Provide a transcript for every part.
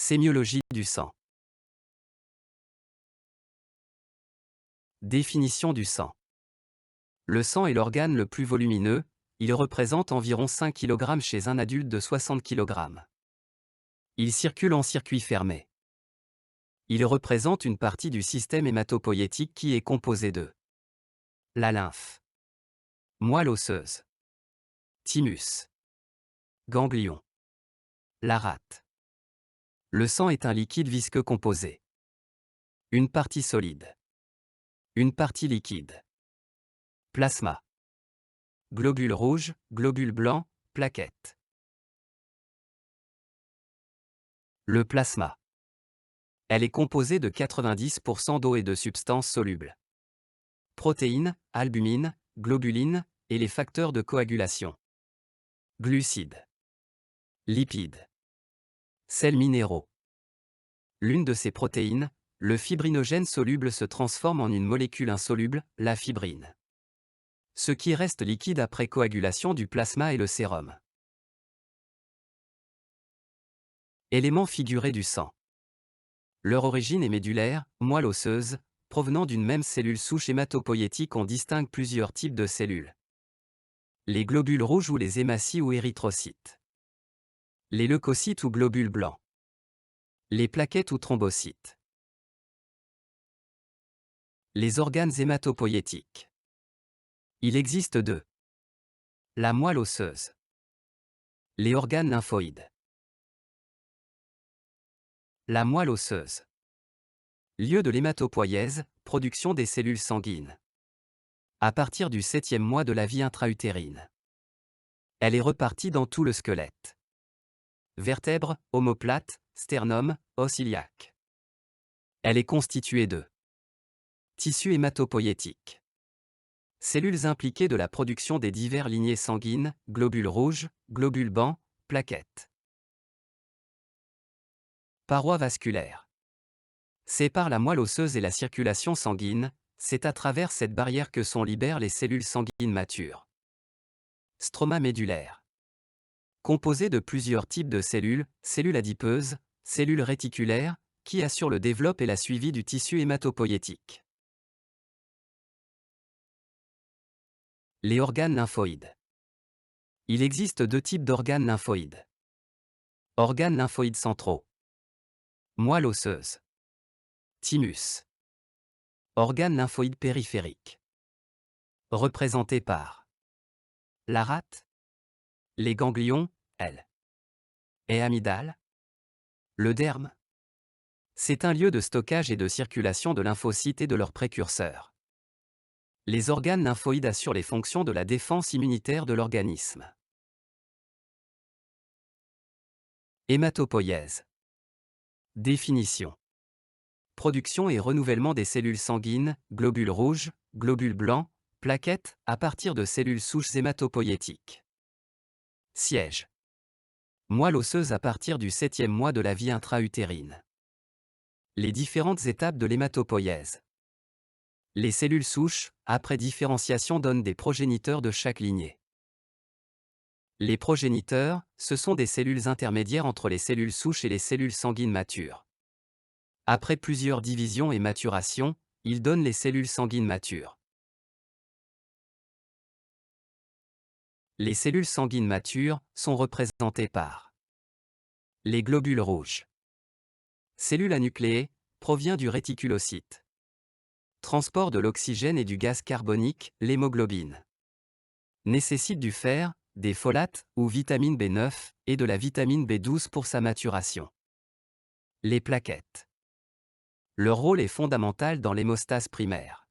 Sémiologie du sang. Définition du sang. Le sang est l'organe le plus volumineux, il représente environ 5 kg chez un adulte de 60 kg. Il circule en circuit fermé. Il représente une partie du système hématopoïétique qui est composé de la lymphe, moelle osseuse, thymus, ganglion, la rate. Le sang est un liquide visqueux composé. Une partie solide. Une partie liquide. Plasma. Globules rouges, globules blancs, plaquettes. Le plasma. Elle est composée de 90% d'eau et de substances solubles. Protéines, albumine, globulines, et les facteurs de coagulation. Glucides. Lipides. Sels minéraux. L'une de ces protéines, le fibrinogène soluble se transforme en une molécule insoluble, la fibrine. Ce qui reste liquide après coagulation du plasma est le sérum. Éléments figurés du sang. Leur origine est médulaire, moelle osseuse, provenant d'une même cellule souche hématopoïétique. On distingue plusieurs types de cellules. Les globules rouges ou les hématies ou érythrocytes. Les leucocytes ou globules blancs. Les plaquettes ou thrombocytes. Les organes hématopoïétiques. Il existe deux. La moelle osseuse. Les organes lymphoïdes. La moelle osseuse. Lieu de l'hématopoïèse, production des cellules sanguines. À partir du 7e mois de la vie intra-utérine. Elle est repartie dans tout le squelette. Vertèbres, omoplates, sternum, os iliaque. Elle est constituée de tissu hématopoïétique. Cellules impliquées de la production des divers lignées sanguines, globules rouges, globules blancs, plaquettes. Parois vasculaires. Sépare la moelle osseuse et la circulation sanguine, c'est à travers cette barrière que sont libérées les cellules sanguines matures. Stroma médulaire. Composé de plusieurs types de cellules, cellules adipeuses, cellules réticulaires, qui assurent le développement et la suivi du tissu hématopoïétique. Les organes lymphoïdes. Il existe deux types d'organes lymphoïdes. Organes lymphoïdes centraux. Moelle osseuse. Thymus. Organes lymphoïdes périphériques. Représentés par la rate, les ganglions, L. Et amygdale. Le derme. C'est un lieu de stockage et de circulation de lymphocytes et de leurs précurseurs. Les organes lymphoïdes assurent les fonctions de la défense immunitaire de l'organisme. Hématopoïèse. Définition. Production et renouvellement des cellules sanguines, globules rouges, globules blancs, plaquettes, à partir de cellules souches hématopoïétiques. Siège. Moelle osseuse à partir du 7e mois de la vie intra-utérine. Les différentes étapes de l'hématopoïèse. Les cellules souches, après différenciation, donnent des progéniteurs de chaque lignée. Les progéniteurs, ce sont des cellules intermédiaires entre les cellules souches et les cellules sanguines matures. Après plusieurs divisions et maturations, ils donnent les cellules sanguines matures. Les cellules sanguines matures sont représentées par les globules rouges. Cellule anucléée, provient du réticulocyte. Transport de l'oxygène et du gaz carbonique, l'hémoglobine. Nécessite du fer, des folates ou vitamine B9 et de la vitamine B12 pour sa maturation. Les plaquettes. Leur rôle est fondamental dans l'hémostase primaire.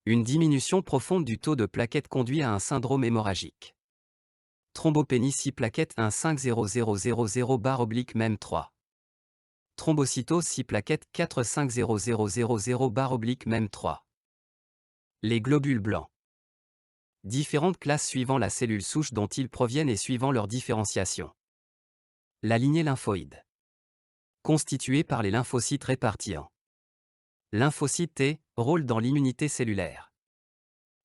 Une diminution profonde du taux de plaquettes conduit à un syndrome hémorragique. Thrombopénie 6 plaquettes 1500000/-3. Thrombocytose 6 plaquettes 4500000/--3. Les globules blancs. Différentes classes suivant la cellule souche dont ils proviennent et suivant leur différenciation. La lignée lymphoïde. Constituée par les lymphocytes répartis en lymphocyte T, rôle dans l'immunité cellulaire.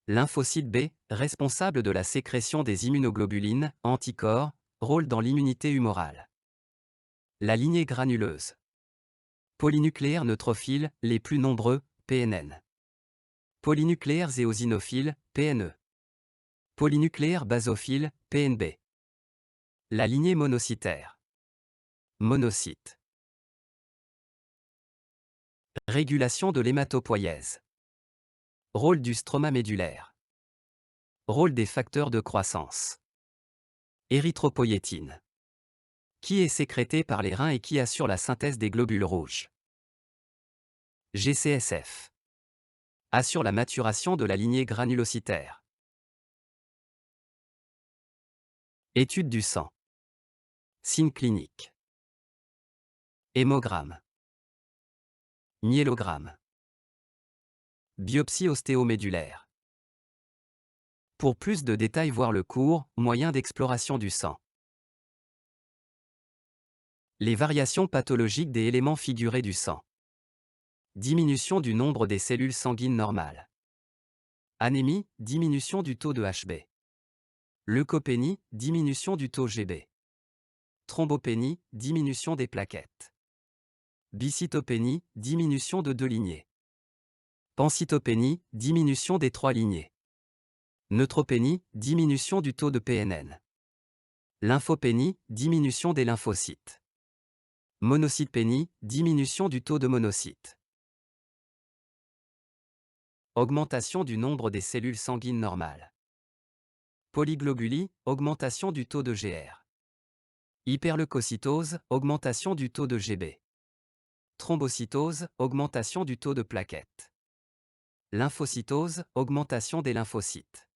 Lymphocyte B, responsable de la sécrétion des immunoglobulines, anticorps, rôle dans l'immunité humorale. La lignée granuleuse. Polynucléaires neutrophiles, les plus nombreux, PNN. Polynucléaires éosinophiles, PNE. Polynucléaires basophiles, PNB. La lignée monocytaire. Monocyte. Régulation de l'hématopoïèse. Rôle du stroma médulaire. Rôle des facteurs de croissance. Érythropoïétine. Qui est sécrété par les reins et qui assure la synthèse des globules rouges. GCSF. Assure la maturation de la lignée granulocytaire. Étude du sang. Signes cliniques. Hémogramme. Myélogramme. Biopsie ostéomédulaire. Pour plus de détails, voir le cours « Moyen d'exploration du sang ». Les variations pathologiques des éléments figurés du sang. Diminution du nombre des cellules sanguines normales. Anémie, diminution du taux de Hb. Leucopénie, diminution du taux Gb. Thrombopénie, diminution des plaquettes. Bicytopénie, diminution de 2 lignées. Pancytopénie, diminution des 3 lignées. Neutropénie, diminution du taux de PNN. Lymphopénie, diminution des lymphocytes. Monocytopénie, diminution du taux de monocytes. Augmentation du nombre des cellules sanguines normales. Polyglobulie, augmentation du taux de GR. Hyperleucocytose, augmentation du taux de Gb. Thrombocytose, augmentation du taux de plaquettes. Lymphocytose, augmentation des lymphocytes.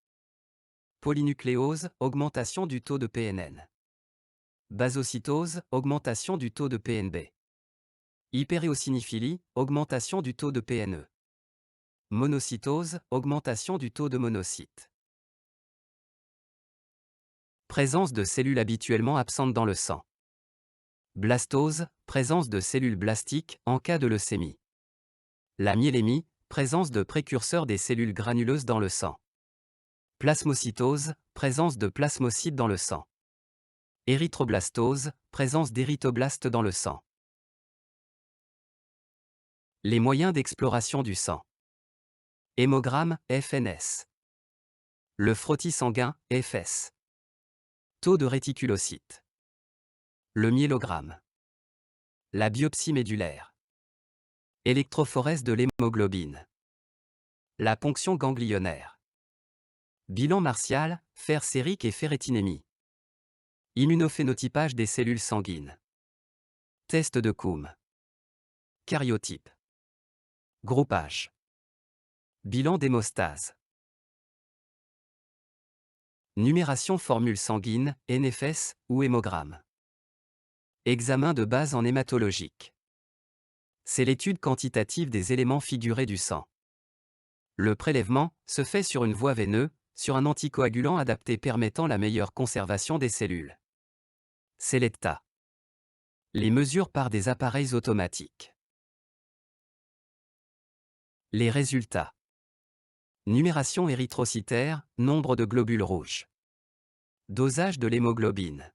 Polynucléose, augmentation du taux de PNN. Basocytose, augmentation du taux de PNB. Hyperéosinophilie, augmentation du taux de PNE. Monocytose, augmentation du taux de monocytes. Présence de cellules habituellement absentes dans le sang. Blastose, présence de cellules blastiques en cas de leucémie. La myélémie, présence de précurseurs des cellules granuleuses dans le sang. Plasmocytose, présence de plasmocytes dans le sang. Érythroblastose, présence d'érythoblastes dans le sang. Les moyens d'exploration du sang. Hémogramme, FNS. Le frottis sanguin, FS. Taux de réticulocytes. Le myélogramme. La biopsie médulaire. Électrophorèse de l'hémoglobine. La ponction ganglionnaire. Bilan martial, fer sérique et ferritinémie. Immunophénotypage des cellules sanguines. Test de Coombs. Cariotype. Groupage. Bilan d'hémostase. Numération formule sanguine, NFS ou hémogramme. Examen de base en hématologique. C'est l'étude quantitative des éléments figurés du sang. Le prélèvement se fait sur une voie veineuse, sur un anticoagulant adapté permettant la meilleure conservation des cellules. Selecta. Les mesures par des appareils automatiques. Les résultats. Numération érythrocytaire, nombre de globules rouges. Dosage de l'hémoglobine.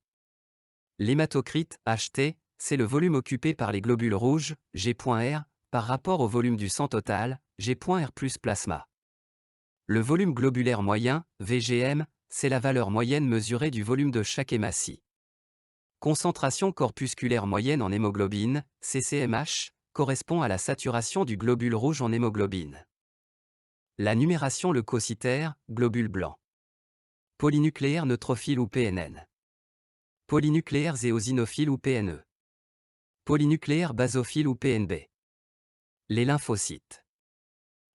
L'hématocrite, HT, c'est le volume occupé par les globules rouges, G.R, par rapport au volume du sang total, G.R plus plasma. Le volume globulaire moyen, VGM, c'est la valeur moyenne mesurée du volume de chaque hématie. Concentration corpusculaire moyenne en hémoglobine, CCMH, correspond à la saturation du globule rouge en hémoglobine. La numération leucocytaire, globule blanc. Polynucléaires neutrophiles ou PNN. Polynucléaires éosinophiles ou PNE. Polynucléaires basophiles ou PNB. Les lymphocytes.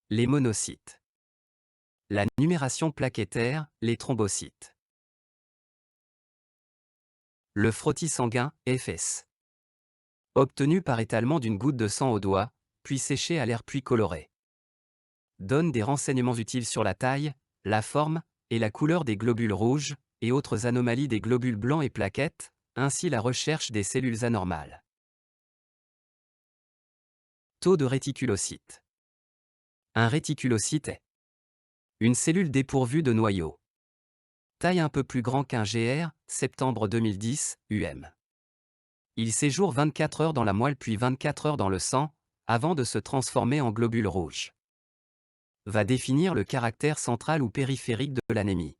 Les monocytes. La numération plaquettaire, les thrombocytes. Le frottis sanguin, FS. Obtenu par étalement d'une goutte de sang au doigt, puis séché à l'air puis coloré. Donne des renseignements utiles sur la taille, la forme et la couleur des globules rouges et autres anomalies des globules blancs et plaquettes, ainsi la recherche des cellules anormales. Taux de réticulocytes. Un réticulocyte est une cellule dépourvue de noyau. Taille un peu plus grand qu'un GR, septembre 2010, UM. Il séjourne 24 heures dans la moelle puis 24 heures dans le sang, avant de se transformer en globules rouges. Va définir le caractère central ou périphérique de l'anémie.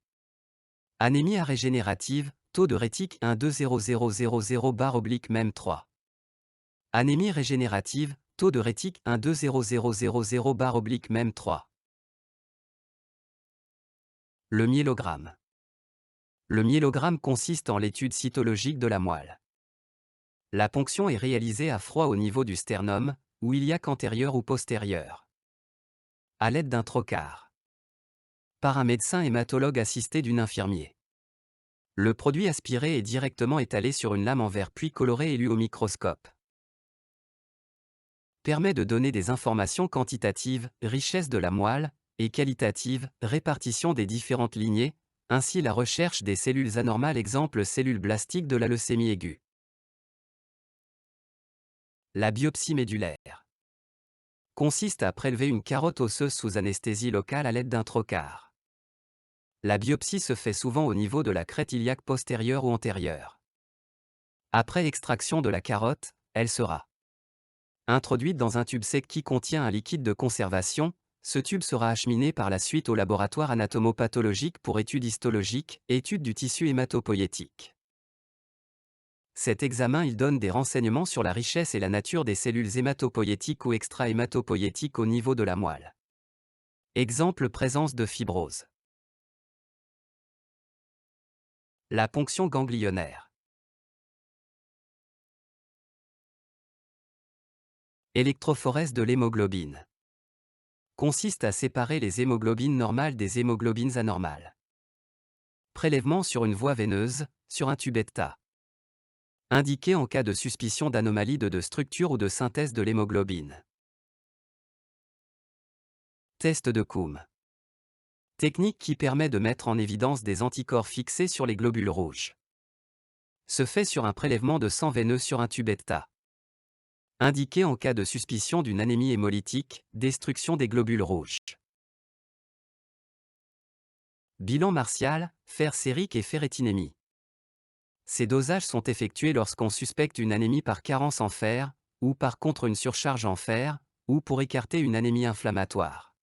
Anémie arégénérative, taux de rétique 1,20000/-3. Anémie régénérative, taux de rétique 1,20000/-3. Le myélogramme. Le myélogramme consiste en l'étude cytologique de la moelle. La ponction est réalisée à froid au niveau du sternum, ou iliaque antérieur ou postérieur. À l'aide d'un trocar. Par un médecin hématologue assisté d'un infirmier. Le produit aspiré est directement étalé sur une lame en verre puis coloré et lu au microscope. Permet de donner des informations quantitatives, richesse de la moelle, et qualitatives, répartition des différentes lignées, ainsi la recherche des cellules anormales exemple cellules blastiques de la leucémie aiguë. La biopsie médulaire consiste à prélever une carotte osseuse sous anesthésie locale à l'aide d'un trocar. La biopsie se fait souvent au niveau de la crête iliaque postérieure ou antérieure. Après extraction de la carotte, elle sera introduite dans un tube sec qui contient un liquide de conservation. Ce tube sera acheminé par la suite au laboratoire anatomopathologique pour études histologiques, étude du tissu hématopoïétique. Cet examen il donne des renseignements sur la richesse et la nature des cellules hématopoïétiques ou extra-hématopoïétiques au niveau de la moelle. Exemple présence de fibrose. La ponction ganglionnaire. Électrophorèse de l'hémoglobine. Consiste à séparer les hémoglobines normales des hémoglobines anormales. Prélèvement sur une voie veineuse, sur un tubetta. Indiqué en cas de suspicion d'anomalie de structure ou de synthèse de l'hémoglobine. Test de Coombe. Technique qui permet de mettre en évidence des anticorps fixés sur les globules rouges. Se fait sur un prélèvement de sang veineux sur un tubetta. Indiqué en cas de suspicion d'une anémie hémolytique, destruction des globules rouges. Bilan martial, fer sérique et ferritinémie. Ces dosages sont effectués lorsqu'on suspecte une anémie par carence en fer, ou par contre une surcharge en fer, ou pour écarter une anémie inflammatoire.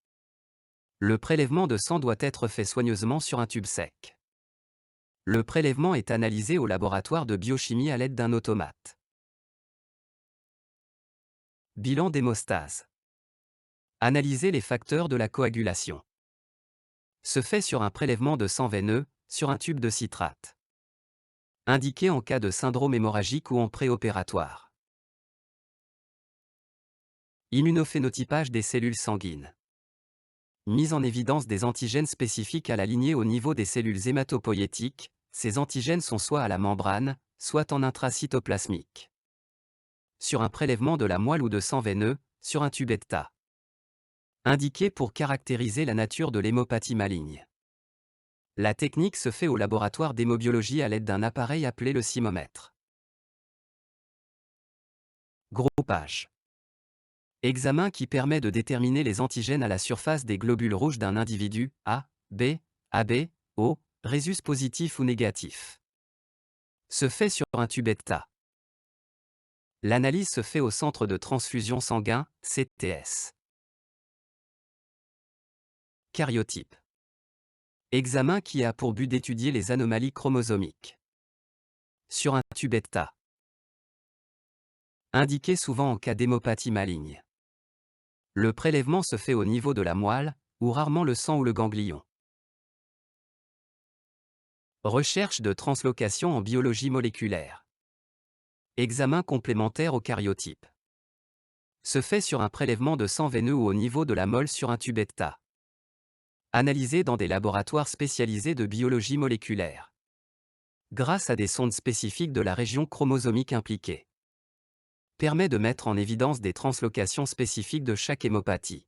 Le prélèvement de sang doit être fait soigneusement sur un tube sec. Le prélèvement est analysé au laboratoire de biochimie à l'aide d'un automate. Bilan d'hémostase. Analyser les facteurs de la coagulation. Se fait sur un prélèvement de sang veineux, sur un tube de citrate. Indiqué en cas de syndrome hémorragique ou en préopératoire. Immunophénotypage des cellules sanguines. Mise en évidence des antigènes spécifiques à la lignée au niveau des cellules hématopoïétiques. Ces antigènes sont soit à la membrane, soit en intracytoplasmique. Sur un prélèvement de la moelle ou de sang veineux, sur un tubetta. Indiqué pour caractériser la nature de l'hémopathie maligne. La technique se fait au laboratoire d'hémobiologie à l'aide d'un appareil appelé le cymomètre. Groupage. Examen qui permet de déterminer les antigènes à la surface des globules rouges d'un individu, A, B, AB, O, rhésus positif ou négatif. Se fait sur un tubetta. L'analyse se fait au centre de transfusion sanguin, CTS. Karyotype. Examen qui a pour but d'étudier les anomalies chromosomiques. Sur un tubetta. Indiqué souvent en cas d'hémopathie maligne. Le prélèvement se fait au niveau de la moelle, ou rarement le sang ou le ganglion. Recherche de translocation en biologie moléculaire. Examen complémentaire au karyotype. Se fait sur un prélèvement de sang veineux ou au niveau de la moelle sur un tubetta. Analysé dans des laboratoires spécialisés de biologie moléculaire. Grâce à des sondes spécifiques de la région chromosomique impliquée. Permet de mettre en évidence des translocations spécifiques de chaque hémopathie.